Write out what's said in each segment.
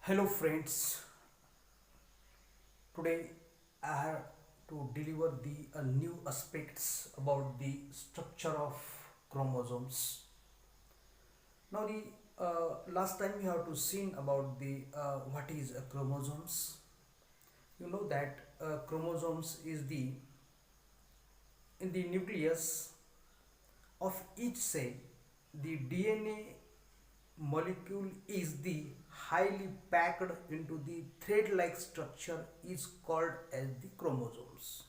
Hello friends, today I have to deliver the new aspects about the structure of chromosomes. Now the last time we have to seen about the what is chromosomes. You know that chromosomes is the in the nucleus of each cell. The DNA molecule is the highly packed into the thread-like structure is called as the chromosomes.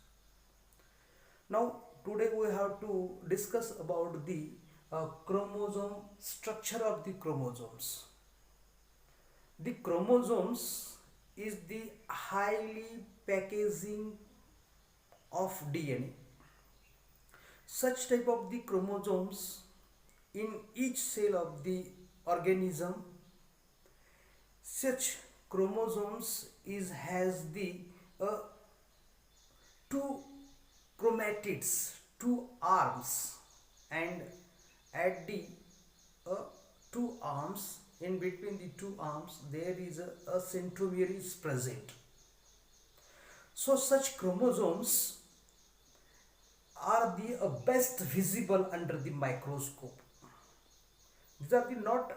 Now today we have to discuss about the chromosome structure of the chromosomes. The chromosomes is the highly packaging of DNA. Such type of the chromosomes in each cell of the organism. Such chromosomes is has the uh, two chromatids, two arms, and at the uh, two arms, in between the two arms there is a centromere is present. So such chromosomes are the best visible under the microscope. These are the not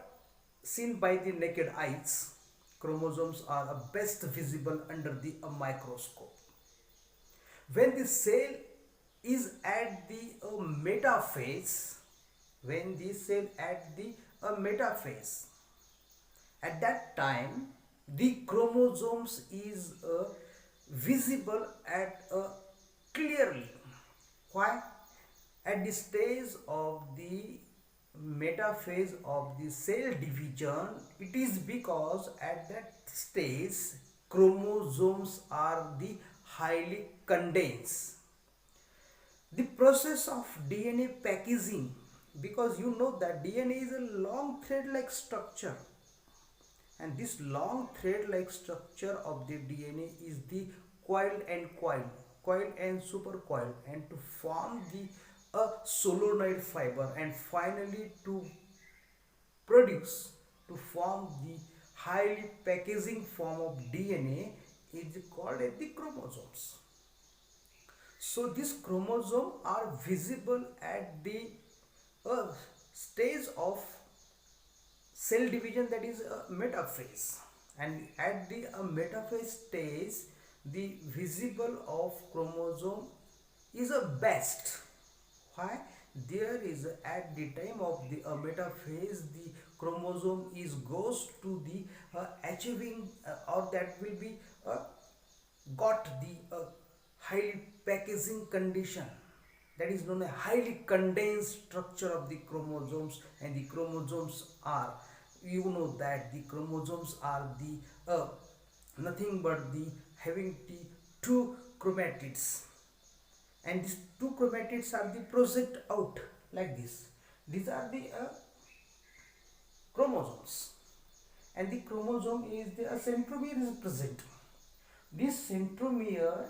seen by the naked eyes. Chromosomes are best visible under the microscope. When the cell is at the metaphase, when the cell at the metaphase, at that time the chromosomes is visible at clearly. Why? At the stage of the metaphase of the cell division, it is because at that stage chromosomes are the highly condensed. The process of DNA packaging, because you know that DNA is a long thread like structure, and this long thread like structure of the DNA is the coil and supercoil, and to form the a solenoid fiber, and finally to produce to form the highly packaging form of DNA is called as the chromosomes. So these chromosomes are visible at the uh, stage of cell division, that is a metaphase, and at the metaphase stage the visible of chromosome is a best. Why? There is at the time of the metaphase the chromosome is goes to the achieving or that will be got the highly packaging condition, that is known as highly condensed structure of the chromosomes. And the chromosomes are, you know that the chromosomes are the nothing but the having the two chromatids, and these two chromatids are the project out like this. These are the chromosomes, and the chromosome is the centromere is present. This centromere,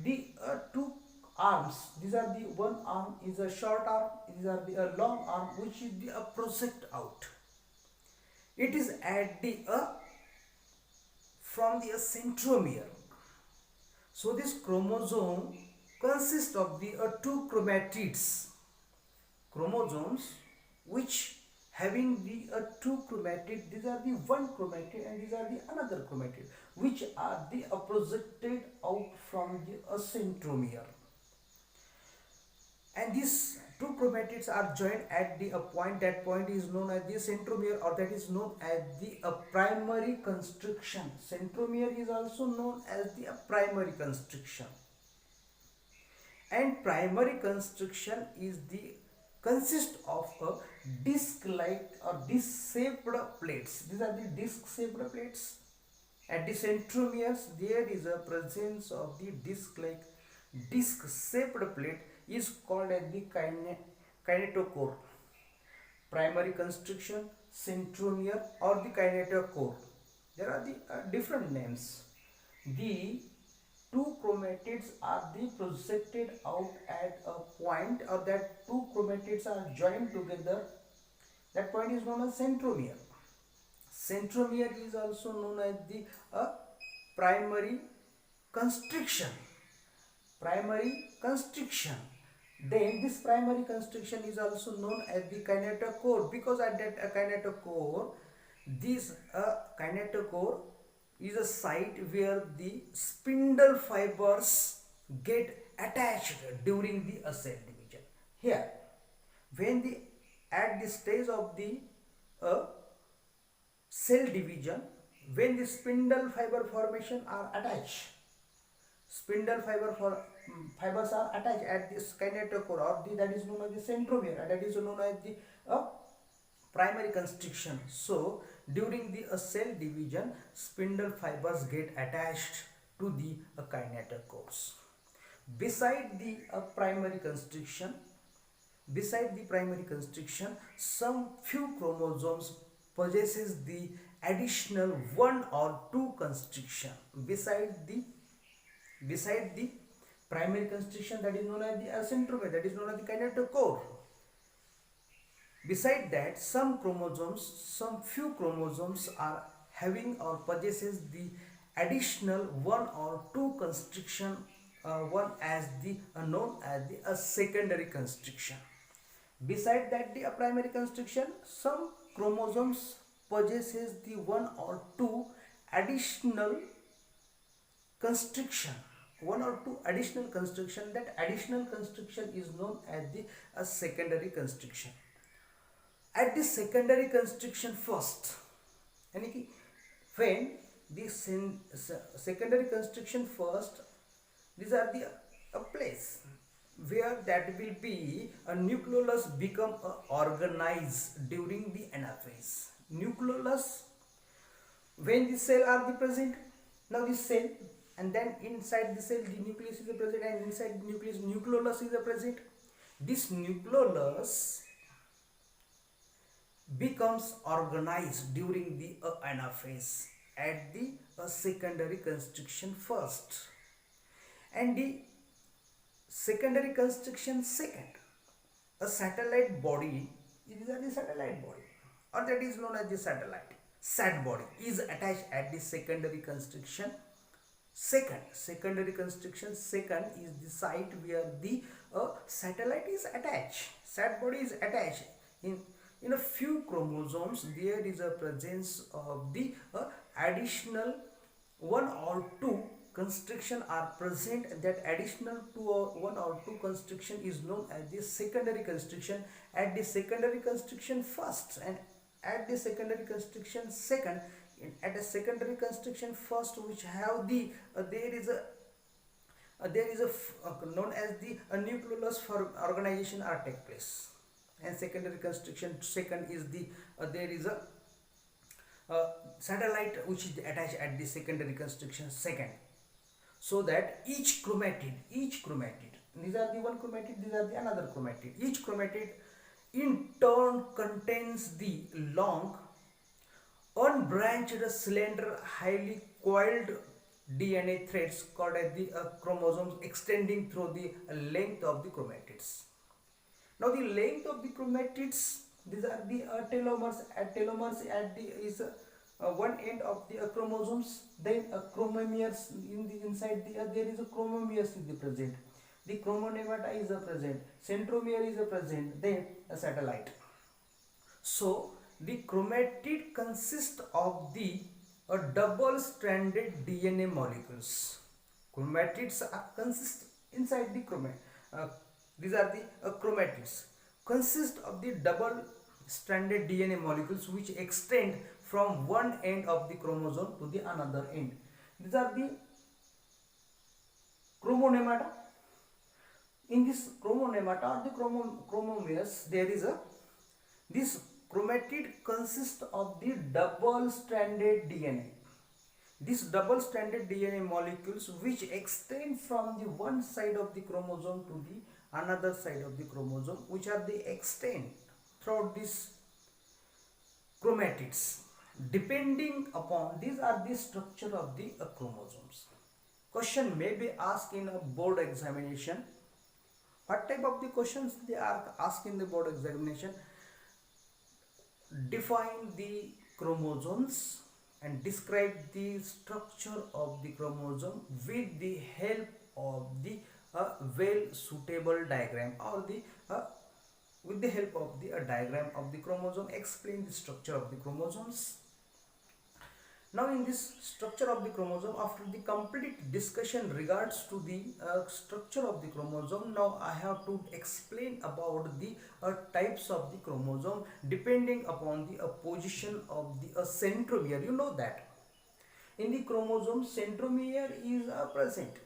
the two arms, these are the one arm is a short arm, these are the long arm which is the project out. It is at the from the centromere. So this chromosome consists of the two chromatids, chromosomes which having the two chromatid, these are the one chromatid and these are the another chromatid, which are the projected out from the centromere. And these two chromatids are joined at the point, that point is known as the centromere, or that is known as the primary constriction. Centromere is also known as the primary constriction. And primary constriction is the consist of a disc like or disc shaped plates. These are the disc shaped plates. At the centromeres there is a presence of the disc like disc shaped plate is called as the kinetochore. Primary constriction, centromere, or the kinetochore, there are the different names. The two chromatids are the projected out at a point, or that two chromatids are joined together, that point is known as centromere. Centromere is also known as the primary constriction. Primary constriction. Then this primary constriction is also known as the kinetochore, because at that kinetochore, this kinetochore is a site where the spindle fibers get attached during the cell division. Here, when the at the stage of the uh, cell division, when the spindle fiber formation are attached, spindle fibers are attached at this kinetochore, or that is known as the centromere, and that is known as the primary constriction. So during the cell division, spindle fibers get attached to the kinetochores. Beside the primary constriction, some few chromosomes possesses the additional one or two constriction. Beside the primary constriction, that is known as the centromere, that is known as the kinetochore. Beside that, some few chromosomes are having or possesses the additional one or two constriction, one as the known as the secondary constriction. Beside that, the primary constriction, some chromosomes possesses the one or two additional constriction, one or two additional constriction. That additional constriction is known as the secondary constriction. At the secondary constriction first, when the secondary constriction first, these are the a place where that will be a nucleolus become organized during the anaphase. Nucleolus, when the cell are the present, now this cell, and then inside the cell the nucleus is present, and inside the nucleus nucleolus is present. This nucleolus becomes organized during the anaphase at the secondary constriction first, and the secondary constriction second, a satellite body, these are the satellite body, or that is known as the SAT body, is attached at the secondary constriction second. Secondary constriction second is the site where the satellite is attached, SAT body is attached. In a few chromosomes, there is a presence of the additional one or two constriction are present. That additional one or two constriction is known as the secondary constriction at the secondary constriction first, and at the secondary constriction second. At a secondary constriction first, which have the there is a known as the nucleolus for organization are take place, and secondary constriction second is the there is a satellite which is attached at the secondary constriction second, so that each chromatid, these are the one chromatid, these are the another chromatid, each chromatid in turn contains the long unbranched slender highly coiled DNA threads called as the chromosomes, extending through the length of the chromatids. Now the length of the chromatids, these are the telomeres. Telomeres at the is one end of the chromosomes. Then chromomeres in the inside the there is a chromomeres is the present. The chromonemata is a present. Centromere is a present. Then a satellite. So the chromatid consists of the double-stranded DNA molecules. Chromatids consist inside the these are the chromatids consist of the double-stranded DNA molecules which extend from one end of the chromosome to the another end. These are the chromonemata. In this chromonemata or the chromomeres, there is a this chromatid consists of the double-stranded DNA. These double-stranded DNA molecules which extend from the one side of the chromosome to the another side of the chromosome, which are the extend throughout these chromatids. Depending upon these are the structure of the chromosomes. Question may be asked in a board examination. What type of the questions they are asked in the board examination? Define the chromosomes and describe the structure of the chromosome with the help of the well suitable diagram, or the with the help of the diagram of the chromosome. Explain the structure of the chromosomes. Now in this structure of the chromosome, after the complete discussion regards to the structure of the chromosome, now I have to explain about the types of the chromosome depending upon the position of the centromere. You know that in the chromosome centromere is present.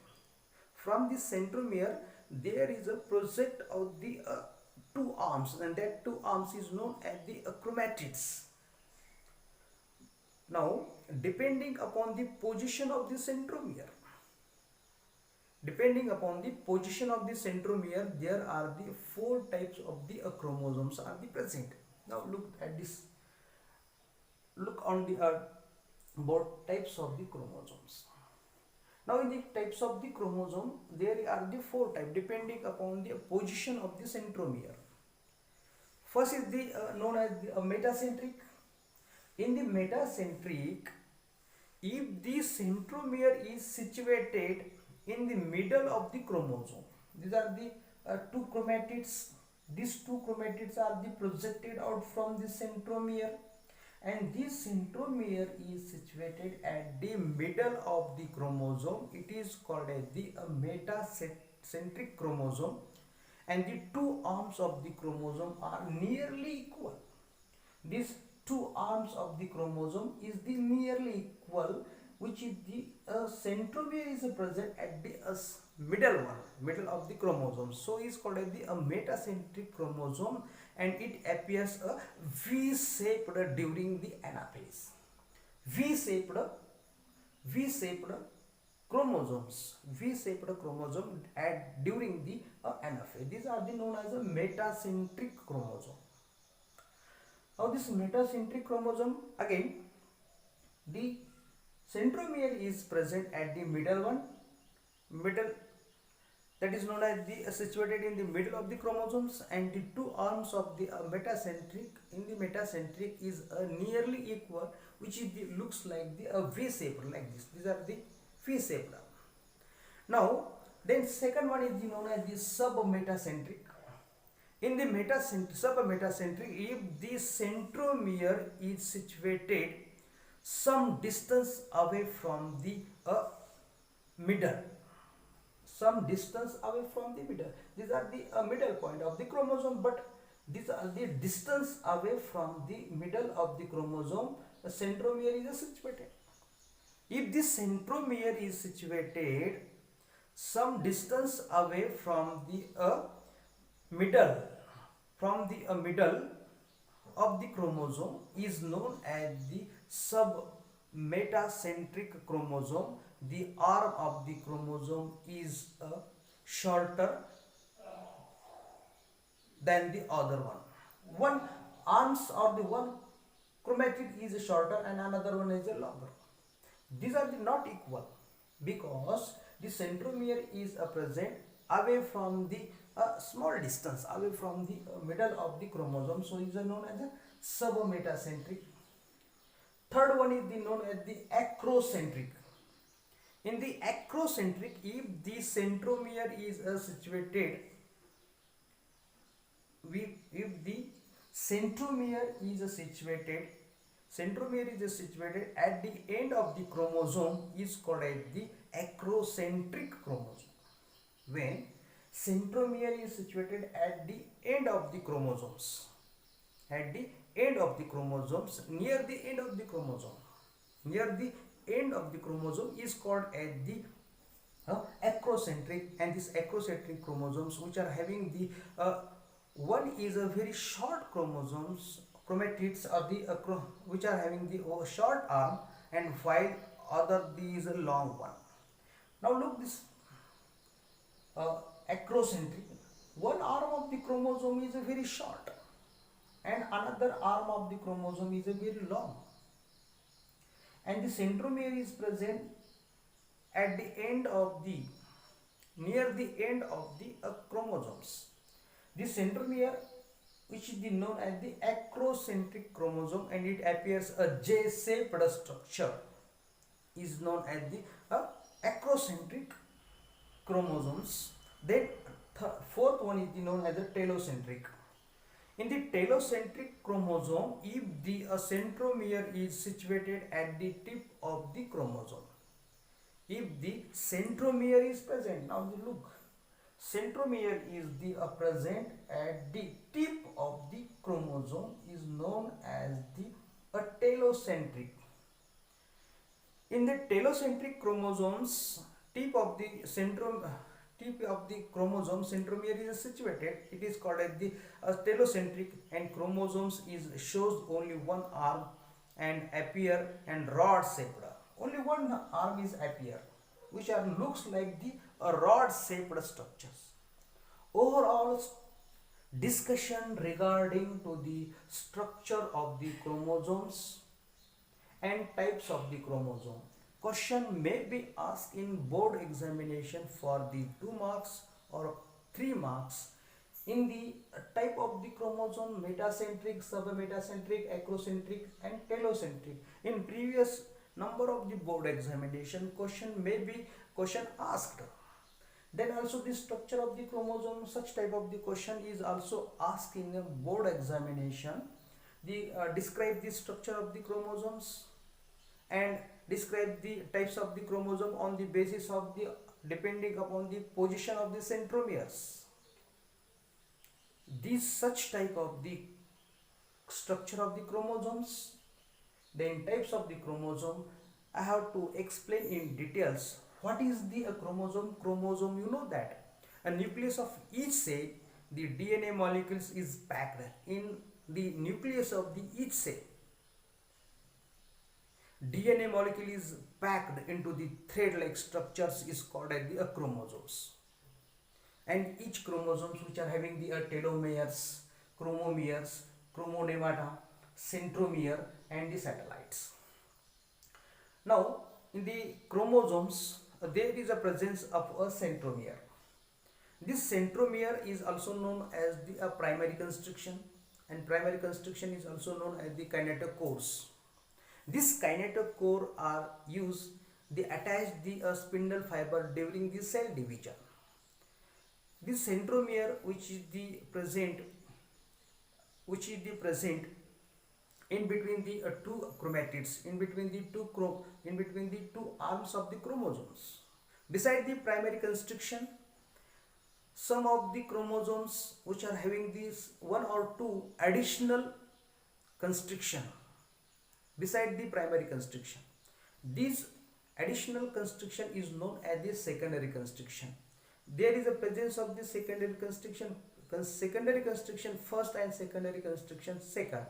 From the centromere there is a project of the two arms, and that two arms is known as the chromatids. Now, depending upon the position of the centromere, there are the four types of the chromosomes are the present. Now, look at this. Look on the both types of the chromosomes. Now, in the types of the chromosome, there are the four types depending upon the position of the centromere. First is the known as the metacentric. In the metacentric, if the centromere is situated in the middle of the chromosome, these are the two chromatids. These two chromatids are the projected out from the centromere, and this centromere is situated at the middle of the chromosome. It is called as the metacentric chromosome, and the two arms of the chromosome are nearly equal. These two arms of the chromosome is the nearly equal, which is the centromere is present at the middle of the chromosome, so is called as the metacentric chromosome, and it appears a V-shaped during the anaphase. V-shaped chromosome at during the anaphase. These are the known as a metacentric chromosome. Now this metacentric chromosome, again the centromere is present at the middle, that is known as the situated in the middle of the chromosomes, and the two arms of the metacentric is nearly equal, which is the, looks like the V-shaped like this. These are the V-shaped. Now then second one is the known as the submetacentric. In the submetacentric, if the centromere is situated some distance away from the middle, these are the middle point of the chromosome, but these are the distance away from the middle of the chromosome, the centromere is situated. If the centromere is situated some distance away from the middle of the chromosome, is known as the submetacentric chromosome. The arm of the chromosome is shorter than the other one. One arms or the one chromatid is shorter and another one is longer. These are the not equal because the centromere is present away from the small distance away from the middle of the chromosome, so is known as a submetacentric. Third one is the known as the acrocentric. In the acrocentric, if the centromere is situated at the end of the chromosome, is called as the acrocentric chromosome. When centromere is situated at the end of the chromosomes, near the end of the chromosome is called as the acrocentric. And this acrocentric chromosomes, which are having the one is a very short chromatids are the which are having the short arm, and while other is a long one. Now look this acrocentric. One arm of the chromosome is a very short and another arm of the chromosome is a very long, and the centromere is present at the end of the near the end of the chromosomes. The centromere which is known as the acrocentric chromosome, and it appears a J-shaped structure is known as the acrocentric chromosomes. Then fourth one is known as the telocentric. In the telocentric chromosome, if the centromere is situated at the tip of the chromosome, if the centromere is present, now you look, centromere is the present at the tip of the chromosome is known as the telocentric. In the telocentric chromosomes, tip of the chromosome centromere is situated. It is called as the telocentric, and chromosomes is shows only one arm and appear and rod shaped. Only one arm is appear, which are looks like the rod shaped structures. Overall discussion regarding to the structure of the chromosomes and types of the chromosome. Question may be asked in board examination for the 2 marks or 3 marks in the type of the chromosome: metacentric, submetacentric, acrocentric and telocentric. In previous number of the board examination, question asked. Then also the structure of the chromosome, such type of the question is also asked in the board examination. The describe the structure of the chromosomes and describe the types of the chromosome on the basis of the depending upon the position of the centromeres. These such type of the structure of the chromosomes, then types of the chromosome, I have to explain in details. What is the chromosome? Chromosome, you know that a nucleus of each cell, the DNA molecules is packed in the nucleus of the each cell. DNA molecule is packed into the thread-like structures is called as the chromosomes. And each chromosomes which are having the telomeres, chromomeres, chromonemata, centromere and the satellites. Now in the chromosomes there is a presence of a centromere. This centromere is also known as the primary constriction, and primary constriction is also known as the kinetochores. This kinetochore are used, they attach the spindle fiber during the cell division. This centromere which is the present in between the two chromatids, in between the two arms of the chromosomes. Beside the primary constriction, some of the chromosomes which are having these 1 or 2 additional constriction beside the primary constriction. This additional constriction is known as the secondary constriction. There is a presence of the secondary constriction first and secondary constriction second.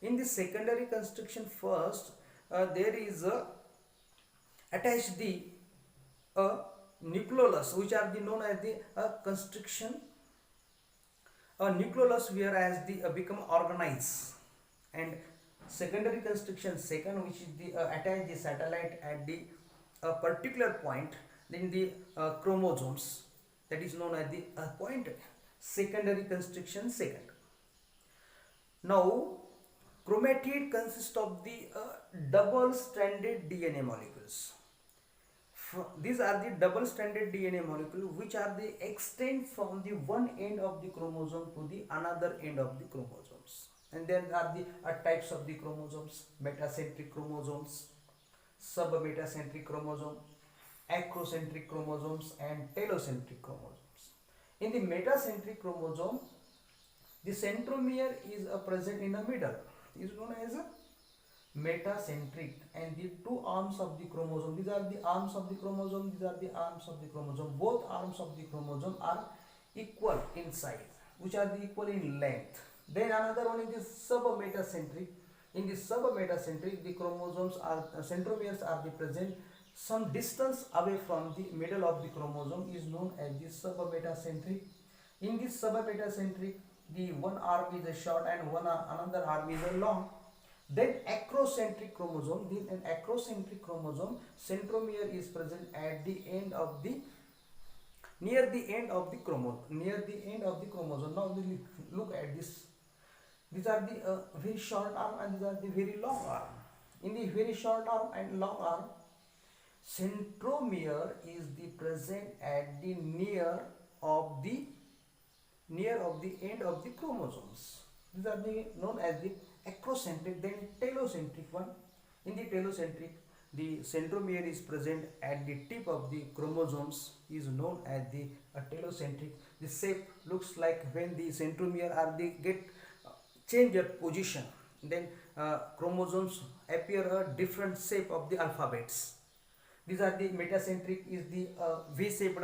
In the secondary constriction first, there is attached the nucleolus, which are the known as the constriction nucleolus, whereas the become organized, and secondary constriction second, which is the attach the satellite at the particular point in the chromosomes, that is known as the point secondary constriction second. Now chromatid consists of the double stranded DNA molecules. These are the double stranded DNA molecules which are the extend from the one end of the chromosome to the another end of the chromosomes. And then are the types of the chromosomes: metacentric chromosomes, submetacentric chromosome, acrocentric chromosomes and telocentric chromosomes. In the metacentric chromosome, the centromere is present in the middle, is known as a metacentric, and the two arms of the chromosome, these are the arms of the chromosome, these are the arms of the chromosome. Both arms of the chromosome are equal in size, which are the equal in length. Then another one is the submetacentric. In the submetacentric, the chromosomes are centromeres are the present some distance away from the middle of the chromosome, is known as the submetacentric. In this submetacentric, the one arm is short and another arm is long. Then acrocentric chromosome, centromere is present at the end of the near the end of the chromosome. Now we look at this. These are the very short arm and these are the very long arm. In the very short arm and long arm, centromere is the present at the of the near of the end of the chromosomes. These are the known as the acrocentric, then telocentric one. In the telocentric, the centromere is present at the tip of the chromosomes, is known as the telocentric. The shape looks like when the centromere are the get change their position, then chromosomes appear a different shape of the alphabets. These are the metacentric is the V shaped,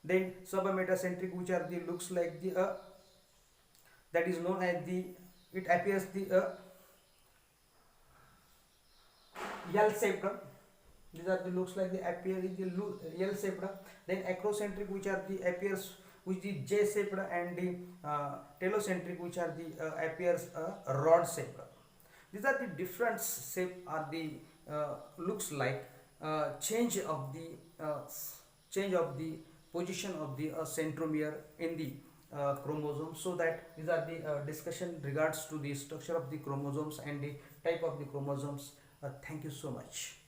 then submetacentric which are the looks like the that is known as the it appears the L shaped. These are the looks like the appear in the L shaped. Then acrocentric which are the appears which the J shaped, and the telocentric which are the appears rod shaped. These are the different shape are the looks like change of the position of the centromere in the chromosome. So that these are the discussion regards to the structure of the chromosomes and the type of the chromosomes. Thank you so much.